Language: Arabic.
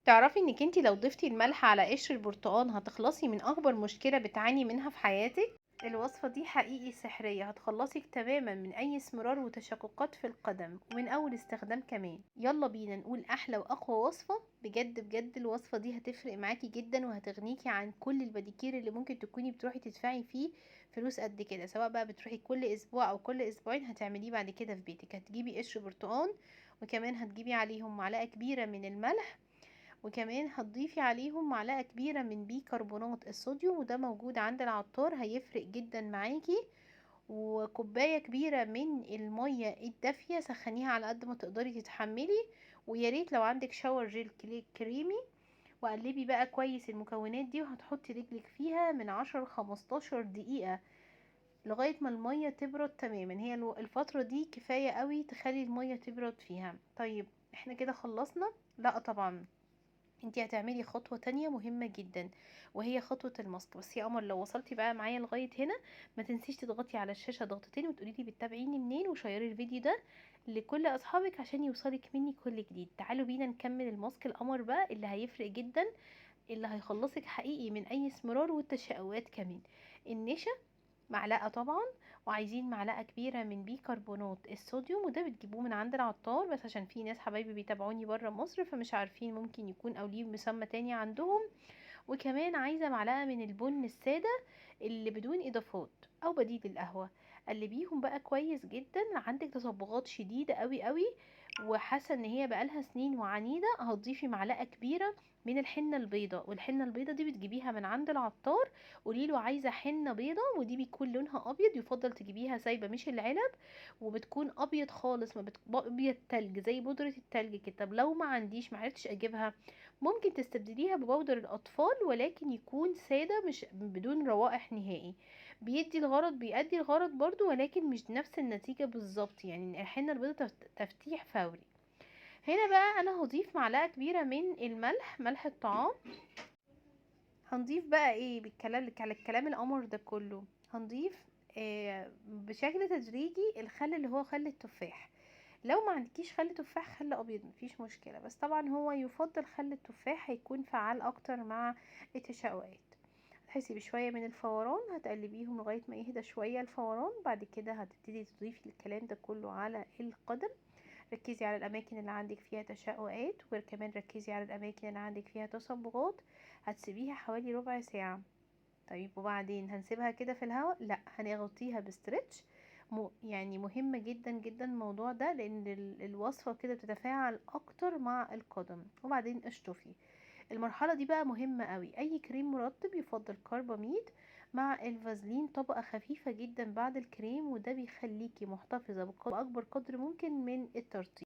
تعرفي انك انتي لو ضفتي الملح على قشر البرتقال هتخلصي من اكبر مشكلة بتعاني منها في حياتك. الوصفة دي حقيقي سحرية، هتخلصك تماما من اي اسمرار وتشققات في القدم ومن اول استخدام كمان. يلا بينا نقول احلى واقوى وصفة. بجد بجد الوصفة دي هتفرق معاكي جدا وهتغنيكي عن كل البديكير اللي ممكن تكوني بتروحي تدفعي فيه فلوس قد كده، سواء بقى بتروحي كل اسبوع او كل اسبوعين. هتعمليه بعد كده في بيتك. هتجيبي قشر برتقال وكمان هتجيبي عليهم معلقة كبيرة من الملح، وكمان هتضيفي عليهم معلقة كبيرة من بيكربونات الصوديوم وده موجود عند العطار، هيفرق جدا معاكي. وكوباية كبيرة من المية الدافية، سخنيها على قد ما تقدري تتحملي. ويا ريت لو عندك شاور جيل كريمي. وقلبي بقى كويس المكونات دي، وهتحطي رجلك فيها من 10 ل15 دقيقة لغاية ما المية تبرد تماما. هي الفترة دي كفاية قوي تخلي المية تبرد فيها. طيب احنا كده خلصنا؟ لا طبعا، انتي هتعملي خطوة تانية مهمة جدا، وهي خطوة الماسك. بس يا قمر لو وصلتي بقى معايا لغاية هنا، ما تنسيش تضغطي على الشاشة ضغطتين وتقولي لي بتتابعيني منين، وشيري الفيديو ده لكل اصحابك عشان يوصلك مني كل جديد. تعالوا بينا نكمل الماسك القمر بقى اللي هيفرق جدا، اللي هيخلصك حقيقي من اي اسمرار والتشققات كمان. النشا معلقة طبعا، وعايزين معلقة كبيرة من بيكربونات الصوديوم وده بتجيبوه من عند العطار، بس عشان في ناس حبايبي بيتابعوني برا مصر فمش عارفين ممكن يكون او ليه مسمى تاني عندهم. وكمان عايزة معلقة من البن السادة اللي بدون اضافات او بديل القهوة. قلبيهم بقى كويس جدا. عندك تصبغات شديدة قوي قوي وحاسة ان هي بقالها سنين وعنيدة، هتضيفي معلقة كبيرة من الحنة البيضاء، والحنة البيضاء دي بتجيبيها من عند العطار. قوليله عايزة حنة بيضاء، ودي بيكون لونها ابيض، يفضل تجيبيها سايبة مش العلب، وبتكون ابيض خالص، ما ابيض تلج زي بودرة التلج كده. طب لو ما عنديش معرفتش اجيبها، ممكن تستبدليها ببودر الأطفال ولكن يكون سادة مش بدون روائح نهائي. بيأدي الغرض برضو، ولكن مش نفس النتيجة بالظبط. يعني الحنة البيضاء تفتيح فوري. هنا بقى أنا هضيف معلقة كبيرة من الملح، ملح الطعام. هنضيف بقى ايه بالكلام على الكلام القمر ده كله؟ هنضيف بشكل تدريجي الخل اللي هو خل التفاح. لو ما عندكيش خل تفاح، خل ابيض مفيش مشكله، بس طبعا هو يفضل خل التفاح، هيكون فعال اكتر مع التشققات. هتحسي بشويه من الفوران، هتقلبيهم لغايه ما يهدى شويه الفوران. بعد كده هتبتدي تضيفي الكلام ده كله على القدم. ركزي على الاماكن اللي عندك فيها تشققات، وكمان ركزي على الاماكن اللي عندك فيها تصبغات. هتسيبيها حوالي ربع ساعه. طيب وبعدين هنسيبها كده في الهواء؟ لا، هنغطيها بستريتش. يعني مهم جدا جدا الموضوع ده، لان الوصفة كده بتتفاعل اكتر مع القدم. وبعدين اشطفي. المرحلة دي بقى مهمة قوي. اي كريم مرطب يفضل كرباميد مع الفازلين، طبقة خفيفة جدا بعد الكريم، وده بيخليكي محتفظة بأكبر قدر ممكن من الترطيب.